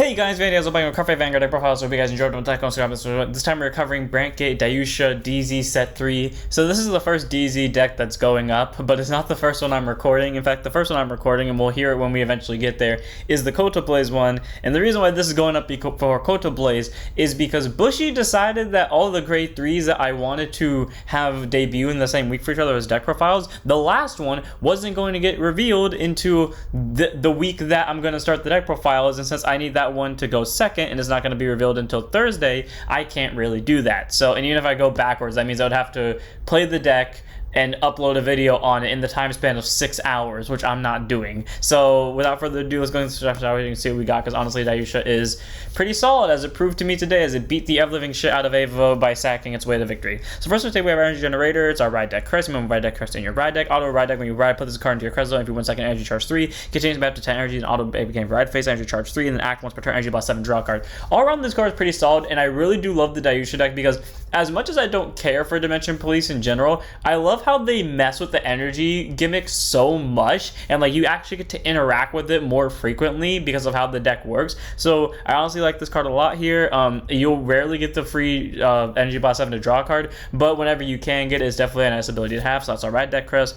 Hey guys, Vandy, I'm playing with Carpe Vanguard deck profile, so hope you guys enjoyed my deck on Instagram. This time we're covering Brandt, Daiyusha, DZ set 3. So this is the first DZ deck that's going up, but it's not the first one I'm recording. In fact, the first one I'm recording, and we'll hear it when we eventually get there, is the Koto Blaze one. And the reason why this is going up for Koto Blaze is because Bushy decided that all the grade 3s that I wanted to have debut in the same week for each other as deck profiles, the last one wasn't going to get revealed into the week that I'm going to start the deck profiles, and since I need that one to go second and it's not going to be revealed until Thursday, I can't really do that. So, and even if I go backwards, that means I would have to play the deck and upload a video on it in the time span of 6 hours, which I'm not doing. So without further ado, let's go into the draft so you can see what we got, because honestly Daiyusha is pretty solid, as it proved to me today, as it beat the ever-living shit out of Ava by sacking its way to victory. So first we have our energy generator. It's our ride deck crest. Remember, ride deck crest in your ride deck. Auto ride deck, when you ride, put this card into your crest zone. If you 1 second energy charge 3, contains up to 10 energy, and auto became ride face energy charge 3, and then act once per turn, energy plus 7, draw a card. All around, this card is pretty solid, and I really do love the Daiyusha deck, because as much as I don't care for Dimension Police in general, I love how they mess with the energy gimmick so much, and like you actually get to interact with it more frequently because of how the deck works. So I honestly like this card a lot here. You'll rarely get the free energy blast 7 to draw a card, but whenever you can get it, it's definitely a nice ability to have. So that's our ride deck crest.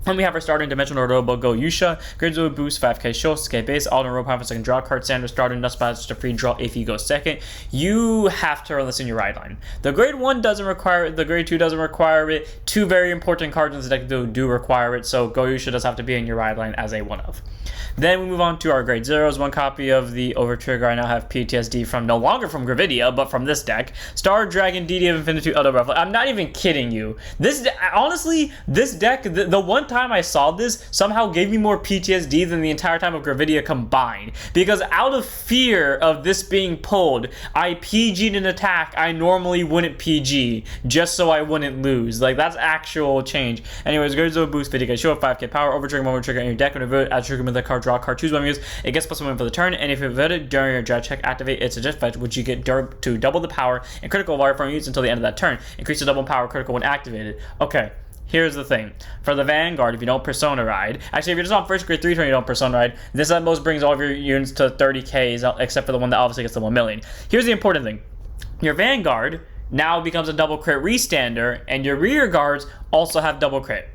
And we have our starting Dimensional Robo Daiyusha, Grids with boost, 5k show, 6k base, auto rope, half a second draw card, standard starting dust spots to free draw if you go second. You have to run this in your ride line. The grade 1 doesn't require it, the grade 2 doesn't require it. Two very important cards in this deck do require it, so Daiyusha does have to be in your ride line as a one of. Then we move on to our grade 0s. One copy of the Overtrigger. I now have PTSD from no longer from Gravidia, but from this deck. Star Dragon, DD of Infinitude, Elder Breath. I'm not even kidding you. This honestly, this deck, the one time I saw this, somehow gave me more PTSD than the entire time of Gravidia combined. Because out of fear of this being pulled, I PG'd an attack I normally wouldn't PG, just so I wouldn't lose. Like, that's actual change. Anyways, grade 0 boost, 50k show, 5k power, Overtrigger, moment trigger in your deck, and revert, add trigger with the card, draw a card, choose one use. It gets plus 1 for the turn, and if you vote it during your draft check, activate its adjust fetch, which you get to double the power and critical wire from use until the end of that turn. Increase the double power critical when activated. Okay. Here's the thing. For the Vanguard, if you don't Persona Ride, actually, if you're just on first grade 3 turn, you don't Persona Ride, this at most brings all of your units to 30Ks, except for the one that obviously gets the 1 million. Here's the important thing. Your Vanguard now becomes a double crit restander, and your rear guards also have double crit.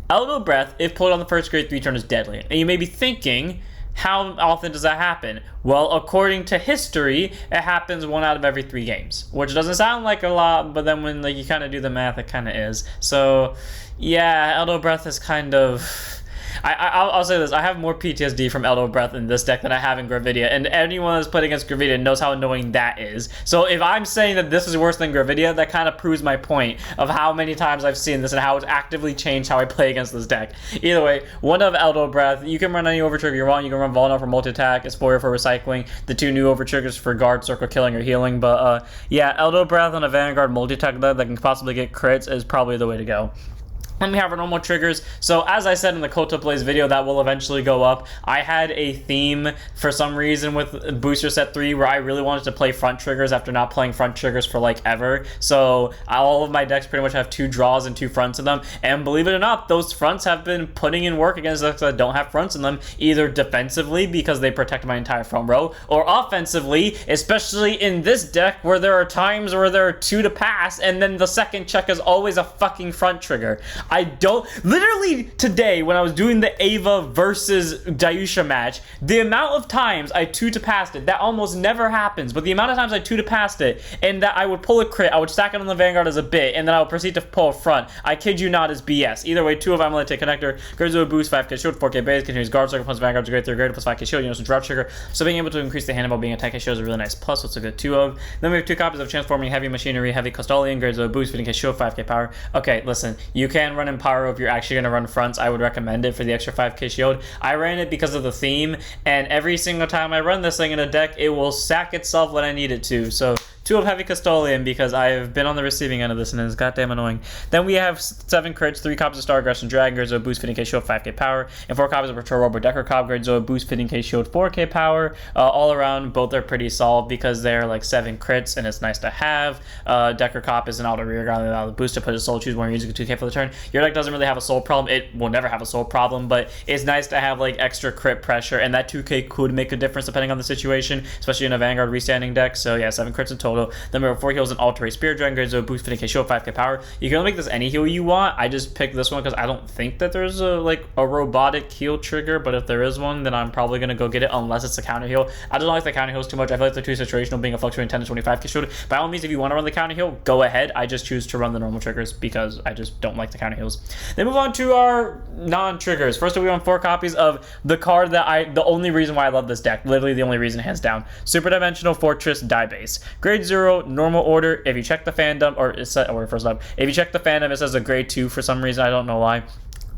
Elbow Breath, if pulled on the first grade 3 turn, is deadly. And you may be thinking, how often does that happen? Well, according to history, it happens 1 out of every 3 games, which doesn't sound like a lot, but then when you kind of do the math, it kind of is. So, yeah, Elbow Breath is kind of... I'll say this, I have more PTSD from Elbow Breath in this deck than I have in Gravidia, and anyone that's played against Gravidia knows how annoying that is. So if I'm saying that this is worse than Gravidia, that kind of proves my point of how many times I've seen this and how it's actively changed how I play against this deck. Either way, one of Elbow Breath, you can run any Overtrigger you want. You can run Vulnerable for multi-attack, Explorer for recycling, the 2 new Overtriggers for guard, circle killing, or healing, but yeah, Elbow Breath on a Vanguard multi-attack that can possibly get crits is probably the way to go. Then we have our normal triggers. So as I said in the Koto Blaze video that will eventually go up, I had a theme for some reason with Booster Set 3 where I really wanted to play front triggers after not playing front triggers for like ever. So all of my decks pretty much have 2 draws and 2 fronts in them. And believe it or not, those fronts have been putting in work against decks that don't have fronts in them, either defensively because they protect my entire front row, or offensively, especially in this deck where there are times where there are 2 to pass and then the second check is always a fucking front trigger. I don't... Literally today, when I was doing the Ava versus Daiyusha match, the amount of times I 2 to passed it, that almost never happens, but the amount of times I 2 to passed it, and that I would pull a crit, I would stack it on the Vanguard as a bit, and then I would proceed to pull a front. I kid you not, is BS. Either way, 2 of I'm going to take connector, Grids with boost, 5k shield, 4k base, continues guard, circle plus Vanguard, grade 3, grade plus 5k shield, some drop trigger, so being able to increase the hand while being a 10k shield is a really nice plus, so it's a good 2 of. Then we have 2 copies of Transforming Heavy Machinery, Heavy Custodian, Grids with boost, 15k shield, 5k power. Okay, listen, you can run in power if you're actually going to run fronts. I would recommend it for the extra 5k shield. I ran it because of the theme, and every single time I run this thing in a deck, it will sack itself when I need it to. So 2 of Heavy Custodian because I've been on the receiving end of this and it's goddamn annoying. Then we have 7 crits, 3 copies of Star Aggression Dragon Grade Zone boost 15k shield 5k power, and 4 copies of Patrol Robo Decker Cobb Grade Zone boost 15k shield 4k power. All around, both are pretty solid because they're like 7 crits and it's nice to have. Decker Cop is an auto rear guard without the boost to put his soul, choose one music 2k for the turn. Your deck doesn't really have a soul problem. It will never have a soul problem, but it's nice to have like extra crit pressure, and that 2k could make a difference depending on the situation, especially in a Vanguard restanding deck. So yeah, 7 crits in total. Then we have 4 heals and Alterate Spirit Dragon Grade Zone boost 15k shield 5k power. You can only make this any heal you want. I just picked this one because I don't think that there's a robotic heal trigger, but if there is one, then I'm probably gonna go get it unless it's a counter heal. I don't like the counter heals too much. I feel like they're too situational, being a fluctuating 10 to 25k shield. By all means, if you want to run the counter heal, go ahead. I just choose to run the normal triggers because I just don't like the counter heals. Then move on to our non-triggers. First, we want 4 copies of the card that the only reason why I love this deck, literally the only reason, hands down. Super Dimensional Fortress Daibase. Grade 0, normal order. If you check the fandom, or it's set order first up. If you check the fandom, it says a grade 2 for some reason. I don't know why.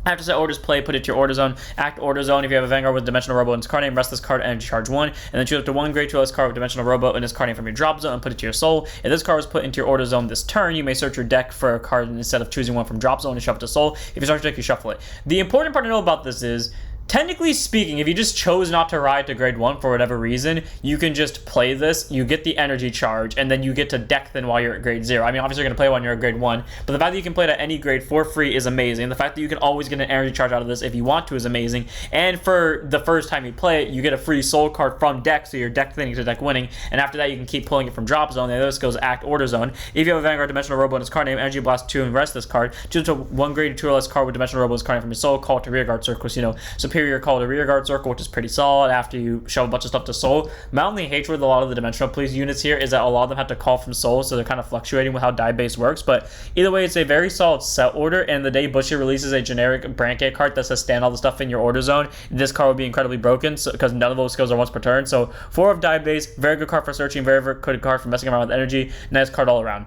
After set orders play, put it to your order zone. Act order zone. If you have a Vanguard with Dimensional Robo in its card name, rest this card and charge 1. And then choose up to 1 grade 2 less card with Dimensional Robo in its card name from your drop zone and put it to your soul. If this card was put into your order zone this turn, you may search your deck for a card instead of choosing one from drop zone and shuffle it to soul. If you search your deck, you shuffle it. The important part to know about this is, technically speaking, if you just chose not to ride to grade 1 for whatever reason, you can just play this, you get the energy charge, and then you get to deck thin while you're at grade 0. I mean, obviously you're going to play when you're at grade 1, but the fact that you can play it at any grade for free is amazing. The fact that you can always get an energy charge out of this if you want to is amazing. And for the first time you play it, you get a free soul card from deck, so you're deck thinning to deck winning, and after that you can keep pulling it from drop zone, and this goes act order zone. If you have a Vanguard Dimensional Robo in its card name, Energy Blast 2 and rest this card, choose to 1 grade 2 or less card with Dimensional Robo in its card name from your soul, call it to rearguard circles, superior call to rearguard circle, which is pretty solid after you shove a bunch of stuff to soul. My only hatred with a lot of the dimensional please units here is that a lot of them have to call from soul, so they're kind of fluctuating with how die base works, but either way, it's a very solid set order, and the day Bushy releases a generic Brandt card that says stand all the stuff in your order zone, this card will be incredibly broken because none of those skills are once per turn. So 4 of die base, very good card for searching, very good card for messing around with energy, nice card all around.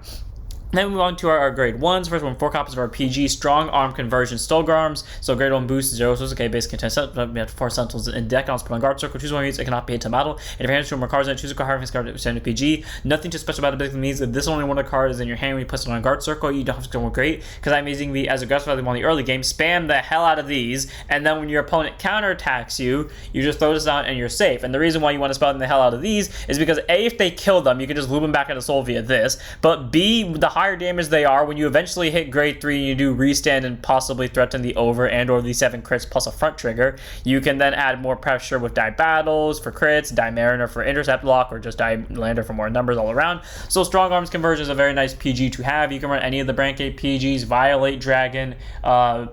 Then we move on to our grade 1s. First one, 4 copies of our PG Strong Arm Conversion Stolgar Arms. So grade 1 boost, 0 so okay, base contains we have 4 sentinels in deck. I'll put on guard circle, choose one units, it cannot be hit to battle. And if your hand is 2 more cards in it, choose a card harvest card to PG. Nothing too special about it, basically means that this only one of the cards is in your hand when you put it on guard circle, you don't have to go great. Because I'm using the as aggressive as in the early game, spam the hell out of these, and then when your opponent counterattacks you, you just throw this down and you're safe. And the reason why you want to spam the hell out of these is because A, if they kill them, you can just loop them back into soul via this, but B, the higher damage they are, when you eventually hit grade 3 and you do restand and possibly threaten the over and or the 7 crits plus a front trigger, you can then add more pressure with die battles for crits, die mariner for intercept block, or just die lander for more numbers all around. So strong arms conversion is a very nice PG to have. You can run any of the Brandt PGs, Violate Dragon, I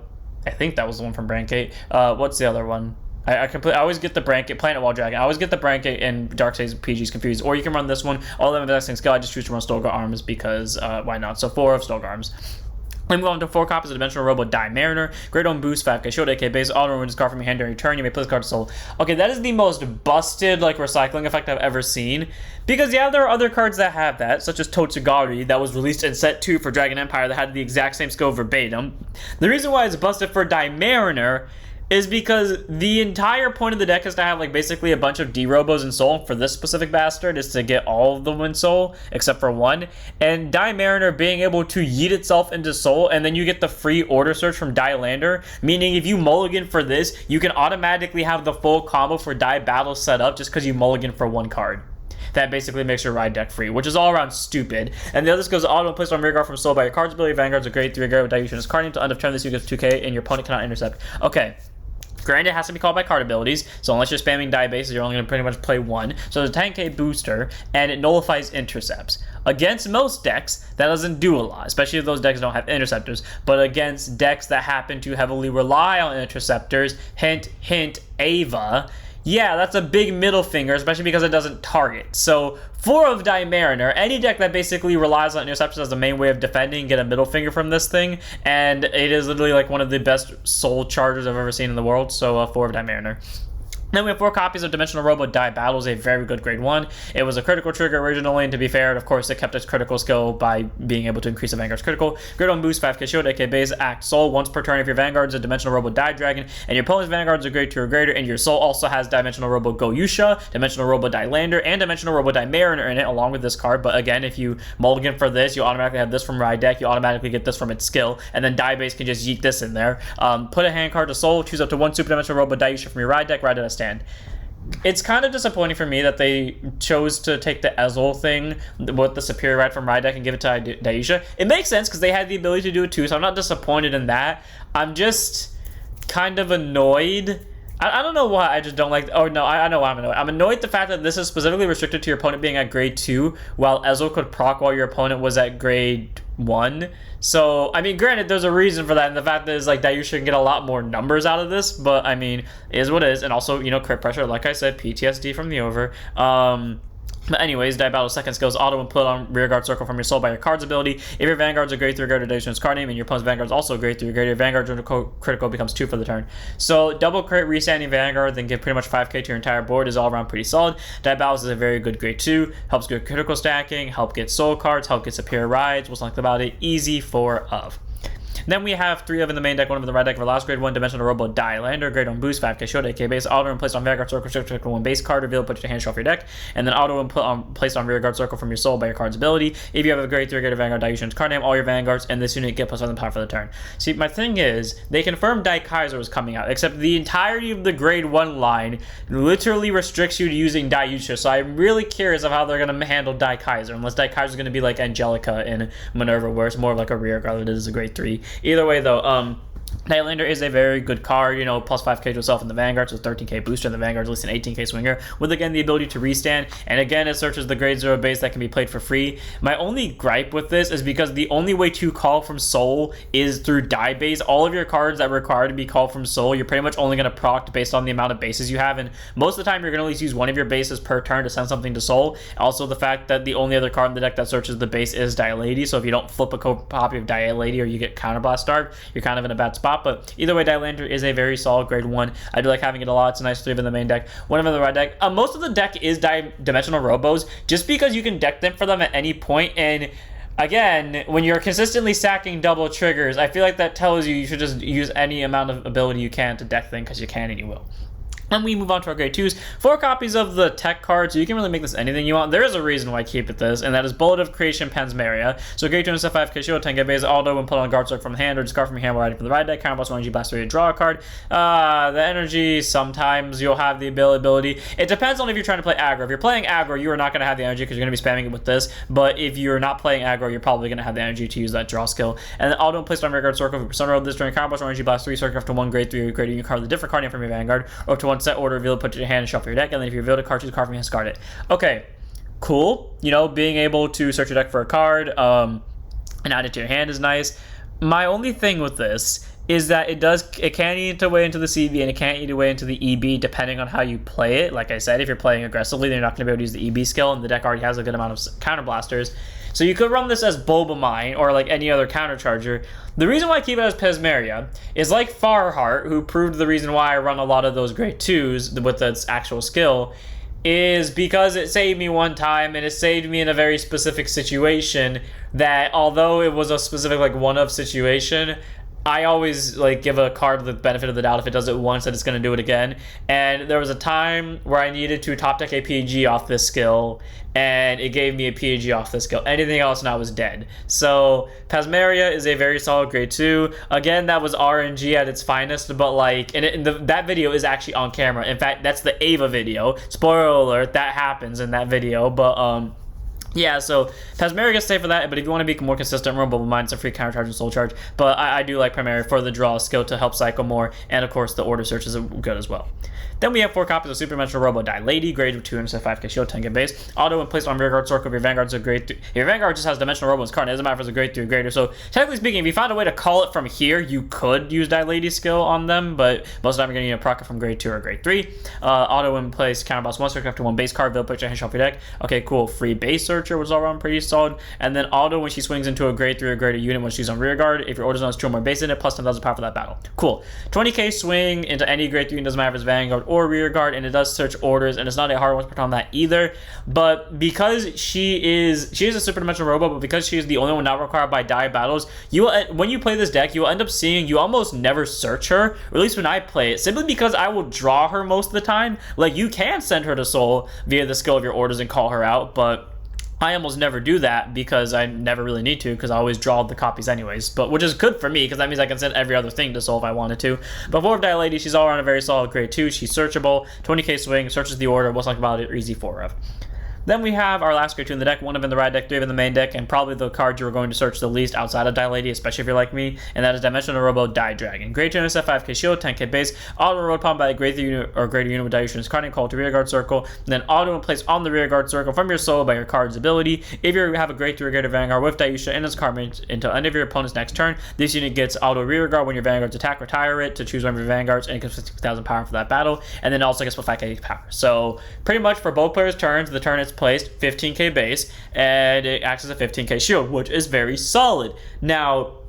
think that was the one from Brandt. What's the other one? I always get the Brandt, Planet Wall Dragon. I always get the Brandt and Darkseid's PGs confused. Or you can run this one. All of them have the same skill. I just choose to run Stolgar Arms because why not? So 4 of Stolgar Arms. Then move on to 4 copies of Dimensional Robo Die Mariner. Great on boost, 5k shield, AK base, auto remove this card from your hand during your turn. You may play this card to soul. Okay, that is the most busted recycling effect I've ever seen. Because yeah, there are other cards that have that, such as Totsugari, that was released in set 2 for Dragon Empire that had the exact same skill verbatim. The reason why it's busted for Die Mariner is because the entire point of the deck is to have basically a bunch of D-Robos in soul. For this specific bastard is to get all of them in soul except for 1, and Die Mariner being able to yeet itself into soul, and then you get the free order search from Die Lander, meaning if you mulligan for this, you can automatically have the full combo for Die Battle set up just because you mulligan for 1 card. That basically makes your ride deck free, which is all around stupid. And the other goes auto placed on rearguard from soul by your card's ability. Vanguard's a grade 3 guard with Daiyusha in his card name. To end of turn, this you get 2k and your opponent cannot intercept. Okay. Granted, it has to be called by card abilities, so unless you're spamming die bases, you're only going to pretty much play 1. So it's a 10k booster, and it nullifies intercepts. Against most decks, that doesn't do a lot, especially if those decks don't have interceptors. But against decks that happen to heavily rely on interceptors, hint, hint, Ava, yeah, that's a big middle finger, especially because it doesn't target. So 4 of Die Mariner, any deck that basically relies on interceptions as the main way of defending, get a middle finger from this thing, and it is literally one of the best soul chargers I've ever seen in the world. So 4 of Die Mariner. Then we have 4 copies of Dimensional Robo Die Battles, a very good grade 1. It was a critical trigger originally, and to be fair, of course, it kept its critical skill by being able to increase the Vanguard's critical. Grade 1 boost, 5k shield, AK base, act soul. Once per turn, if your Vanguard's a Dimensional Robo Die Dragon, and your opponent's Vanguard's a grade 2 or greater, and your soul also has Dimensional Robo Daiyusha, Dimensional Robo Die Lander, and Dimensional Robo Die Mariner in it, along with this card. But again, if you mulligan for this, you automatically have this from Ride Deck, you automatically get this from its skill, and then Die Base can just yeet this in there. Put a hand card to soul, choose up to 1 Super Dimensional Robo Daiyusha from your Ride Deck, ride at a stand. It's kind of disappointing for me that they chose to take the Ezel thing with the superior ride from Ride Deck and give it to Daiyusha. It makes sense because they had the ability to do it too, so I'm not disappointed in that. I'm just kind of annoyed. I don't know why, I just don't like... Oh, no, I know why I'm annoyed. I'm annoyed at the fact that this is specifically restricted to your opponent being at grade 2, while Ezel could proc while your opponent was at grade 1. So, I mean, granted, there's a reason for that, and the fact that is, like, Daiyusha can get a lot more numbers out of this, but, I mean, it is what it is, and also, you know, crit pressure, like I said, PTSD from the over. But anyways, Die Battle's second skill is auto and put on rearguard circle from your soul by your card's ability. If your Vanguard's a grade 3 greater Daiyusha's card name and your opponent's Vanguard's also a grade 3 greater, your Vanguard's critical becomes 2 for the turn. So double crit restanding Vanguard, then give pretty much 5k to your entire board is all around pretty solid. Die Battles is a very good grade 2, helps get critical stacking, help get soul cards, help get superior rides. What's liked about it? Easy 4 of. Then we have 3 of in the main deck, 1 of in the Ride Deck for last grade 1 Dimensional Robo Die Lander, grade 1 boost, 5k shield, AK base, auto and placed on Vanguard Circle, shift 1 base card, reveal, put your hand off your deck, and then auto and placed on Rearguard Circle from your soul by your card's ability. If you have a grade 3 greater Vanguard Daiyusha's card name, all your Vanguards and this unit get plus 1 power for the turn. See, my thing is, they confirmed Dai Kaiser was coming out, except the entirety of the grade 1 line literally restricts you to using Daiyusha, so I'm really curious of how they're going to handle Dai Kaiser, unless Dai Kaiser is going to be like Angelica in Minerva, where it's more of like a rearguard than it is a grade 3. Either way, though, Highlander is a very good card, you know, plus 5k to itself in the Vanguard, so 13k booster, and the Vanguard's at least an 18k swinger, with again the ability to restand, and again it searches the grade 0 base that can be played for free. My only gripe with this is because the only way to call from Soul is through die base. All of your cards that require to be called from Soul, you're pretty much only going to proc based on the amount of bases you have, and most of the time you're going to at least use one of your bases per turn to send something to Soul. Also the fact that the only other card in the deck that searches the base is Dialady, so if you don't flip a copy of Dialady or you get Counterblast starved, you're kind of in a bad spot. But either way, Dilander is a very solid grade 1. I do like having it a lot. It's a nice 3 in the main deck, 1 in the Ride Deck. Most of the deck is Dimensional Robos, just because you can deck them for them at any point, and again, when you're consistently stacking double triggers, I feel like that tells you should just use any amount of ability you can to deck them, because you can and you will. And we move on to our grade 2s. 4 copies of the tech card, so you can really make this anything you want. There is a reason why I keep it this, and that is Bullet of Creation Pansmeria. So grade 2 and 5k shield, 10k base, auto, and put on guard circle from hand, or discard from your hand while riding from the Ride Deck. Counterblast energy blast 3 to draw a card. The energy, sometimes you'll have the ability. It depends on if you're trying to play aggro. If you're playing aggro, you are not going to have the energy because you're going to be spamming it with this. But if you're not playing aggro, you're probably going to have the energy to use that draw skill. And then auto and placed on rear guard circle. Persona roll this during counterblast energy blast 3, circle up to 1 grade 3 grade, you card the different card name from your Vanguard, or up to 1 set order, reveal, put your hand and shuffle your deck, and then if you reveal a card, choose a card from your hand, discard it. Okay, cool. You know, being able to search your deck for a card and add it to your hand is nice. My only thing with this is that it can eat its way into the CV and it can't eat away into the EB depending on how you play it. Like I said, if you're playing aggressively, then you're not going to be able to use the EB skill, and the deck already has a good amount of counter blasters. So you could run this as Bulbamine or like any other counter charger. The reason why I keep it as Pesmeria is like Farheart, who proved the reason why I run a lot of those grade 2s with its actual skill, is because it saved me one time, and it saved me in a very specific situation that, although it was a specific like one-of situation, I always like give a card the benefit of the doubt if it does it once that it's going to do it again. And there was a time where I needed to top deck a PG off this skill, and it gave me a PG off this skill. Anything else and I was dead. So Pasmeria is a very solid grade 2. Again, that was RNG at its finest, but like, that video is actually on camera. In fact, that's the Ava video. Spoiler alert, that happens in that video. But yeah, so Pasmeria gets stay for that, but if you want to be more consistent, run Bulbamine, it's a free counter charge and soul charge. But I do like Pasmeria for the draw skill to help cycle more, and of course the order search is good as well. Then we have 4 copies of Super Dimensional Robo Die Lady, grade 2 and 5k shield, 10k base. Auto and placed on rear guard circle if your Vanguard's a grade 3. If your Vanguard just has Dimensional Robo's card, it doesn't matter if it's a grade 3 or greater. So technically speaking, if you found a way to call it from here, you could use Die Lady skill on them, but most of the time you're going to need a proc it from grade 2 or grade 3. Auto and place counterblast 1 circle up to 1 base card, build put your hand shuffle your deck. Okay, cool. Free base search. Searcher, which is all around pretty solid. And then auto when she swings into a grade 3 or greater unit when she's on rear guard. If your order zone has 2 or more base in it, plus 10,000 power for that battle. Cool. 20k swing into any grade 3, doesn't matter if it's Vanguard or rear guard, and it does search orders, and it's not a hard one to put on that either. But because she is a super dimensional robot, but because she is the only one not required by die battles, when you play this deck, you will end up seeing you almost never search her, or at least when I play it, simply because I will draw her most of the time. Like, you can send her to soul via the skill of your orders and call her out, but I almost never do that because I never really need to, because I always draw the copies anyways, but which is good for me because that means I can send every other thing to soul if I wanted to. But for Daiyusha, she's all around a very solid grade 2. She's searchable, 20k swing, searches the order, what's like about it, easy 4 of. Then we have our last grade 2 in the deck, 1 of in the ride deck, 3 of in the main deck, and probably the card you're going to search the least outside of Daiyusha, especially if you're like me, and that is Dimensional Robo Dai-Dragon. Grade 2 intercept, 5k shield, 10k base, auto road upon by a grade 3 unit or greater unit with Daiyusha in its card name called to rear guard circle, and then auto when placed on the rear guard circle from your soul by your card's ability. If you have a grade 3 or greater Vanguard with Daiyusha in its card until end of your opponent's next turn, this unit gets auto rear guard when your Vanguards attack, retire it to choose one of your Vanguards, and it gives 50,000 power for that battle, and then also gets 5k power. So pretty much for both players' turns, the turn it's placed, 15k base, and it acts as a 15k shield, which is very solid. Now,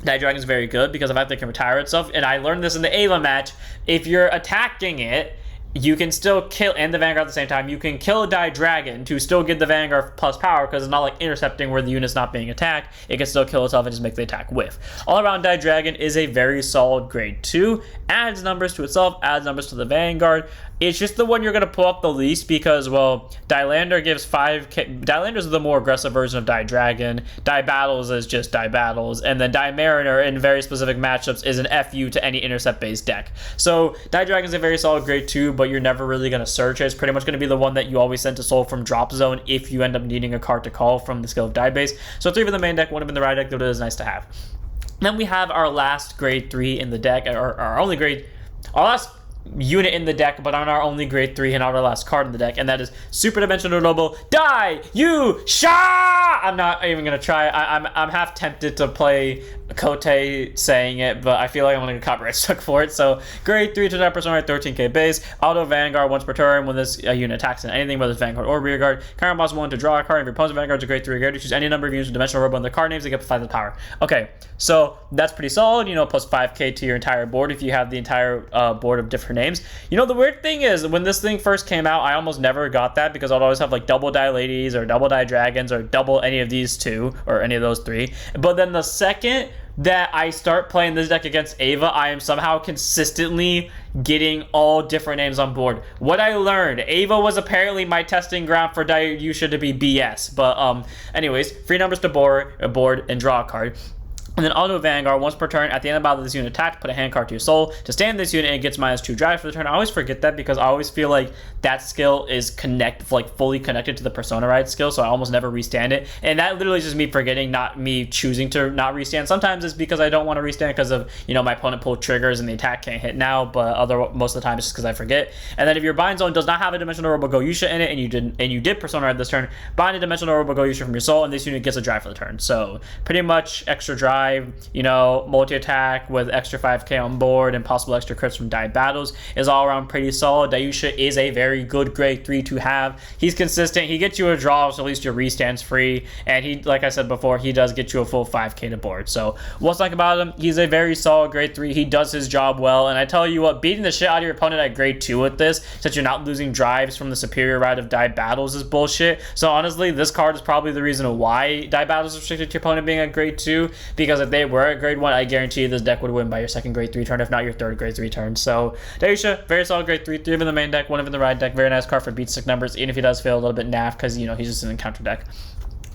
Dai-Dragon is very good because of the fact that it can retire itself, and I learned this in the Ava match. If you're attacking it, you can still kill, and the Vanguard at the same time, you can kill a Dai-Dragon to still get the Vanguard plus power, because it's not like intercepting where the unit's not being attacked. It can still kill itself and just make the attack whiff. All around, Dai-Dragon is a very solid grade 2. Adds numbers to itself, adds numbers to the Vanguard. It's just the one you're going to pull up the least because, well, Dailander gives 5k. Dailander's the more aggressive version of Dai-Dragon. Dai-Battles is just Dai-Battles. And then Dai-Mariner in very specific matchups is an FU to any intercept-based deck. So Dai-Dragon is a very solid grade 2, but you're never really going to search it. It's pretty much going to be the one that you always send to soul from drop zone if you end up needing a card to call from the skill of Dai base. So 3 in the main deck, 1 in the ride deck, that is nice to have. Then we have our last grade 3 in the deck, or our last unit in the deck, but on our only grade 3 and our last card in the deck, and that is Super Dimensional Noble Daiyusha! I'm not even gonna try. I'm half tempted to play Kote saying it, but I feel like I'm gonna get copyright struck for it. So grade 3 to that person, 13k base, auto Vanguard once per turn when this unit attacks in anything, whether it's Vanguard or rear guard. Current boss 1 to draw a card. If your opponent's Vanguard is a grade 3 grade, choose any number of units with Dimensional Robo in the card names, they get 5 power. Okay, so that's pretty solid, you know, plus 5k to your entire board if you have the entire board of different names. You know, the weird thing is, when this thing first came out, I almost never got that because I'd always have like double Daiyushas or double Dai-Dragons or double any of these 2 or any of those 3. But then the second that I start playing this deck against Ava, I am somehow consistently getting all different names on board. What I learned, Ava was apparently my testing ground for Daiyusha to be BS. But anyways, 3 numbers to board and draw a card. And then auto Vanguard once per turn. At the end of the battle, this unit attacked, put a hand card to your soul. To stand this unit, it gets -2 drive for the turn. I always forget that because I always feel like that skill is fully connected to the Persona Ride skill, so I almost never restand it. And that literally is just me forgetting, not me choosing to not restand. Sometimes it's because I don't want to restand because of, you know, my opponent pulled triggers and the attack can't hit now, but most of the time it's just because I forget. And then if your bind zone does not have a Dimensional Robo Daiyusha in it, and you did Persona Ride this turn, bind a Dimensional Robo Daiyusha from your soul, and this unit gets a drive for the turn. So pretty much extra drive. You know, multi-attack with extra 5k on board and possible extra crits from Dai battles is all around pretty solid. Daiyusha is a very good grade 3 to have. He's consistent. He gets you a draw, so at least your restand's free. And he, like I said before, he does get you a full 5k to board. So what's like about him? He's a very solid grade 3. He does his job well. And I tell you what, beating the shit out of your opponent at grade 2 with this, since you're not losing drives from the superior ride of Dai battles, is bullshit. So honestly, this card is probably the reason why Dai battles is restricted to your opponent being at grade 2, because if they were at grade 1, I guarantee you this deck would win by your second grade 3 turn, if not your third grade 3 turn. So Daiyusha, very solid grade 3, 3 of in the main deck, 1 of in the ride deck. Very nice card for beat stick numbers, even if he does feel a little bit naff because, you know, he's just an encounter deck.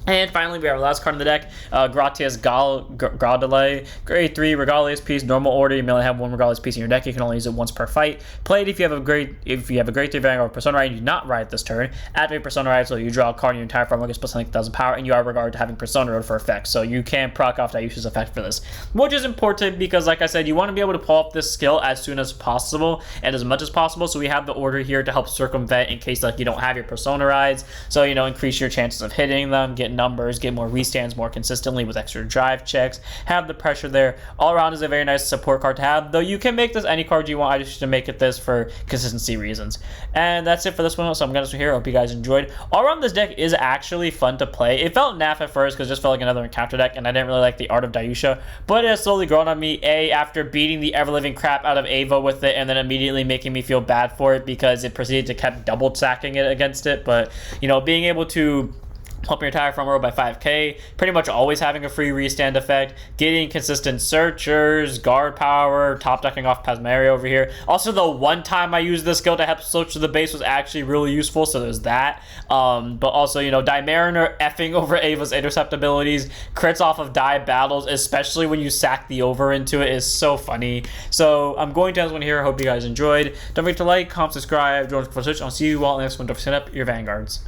And finally, we have our last card in the deck, Gratias Graudale, grade 3, Regalias piece, normal order. You may only have 1 Regalias piece in your deck. You can only use it once per fight. Played if you have a grade 3 Vanguard Persona Ride, and you do not ride this turn. Activate Persona Ride, so you draw a card in your entire form, gets plus 1,000 power, and you are regarded to having Persona Road for effect. So you can proc off Daiyusha's effect for this, which is important because, like I said, you want to be able to pull off this skill as soon as possible and as much as possible. So we have the order here to help circumvent in case like you don't have your Persona Rides. So, you know, increase your chances of hitting them, getting numbers, get more restands more consistently with extra drive checks, have the pressure there. All around is a very nice support card to have, though you can make this any card you want. I just need to make it this for consistency reasons. And that's it for this one, so I'm going to here. I hope you guys enjoyed. All around, this deck is actually fun to play. It felt naff at first because it just felt like another encounter deck, and I didn't really like the art of Daiyusha, but it has slowly grown on me, after beating the ever-living crap out of Ava with it, and then immediately making me feel bad for it because it proceeded to keep double sacking it against it. But, you know, being able to help your entire front row by 5k, pretty much always having a free restand effect, getting consistent searchers, guard power, top decking off Pasmari over here. Also, the one time I used this skill to help search to the base was actually really useful, so there's that. But also, you know, Die Mariner effing over Ava's intercept abilities, crits off of die battles, especially when you sack the over into it, is so funny. So I'm going to end this one here. I hope you guys enjoyed. Don't forget to like, comment, subscribe, join us for Switch. I'll see you all in the next one. Don't forget to set up your vanguards.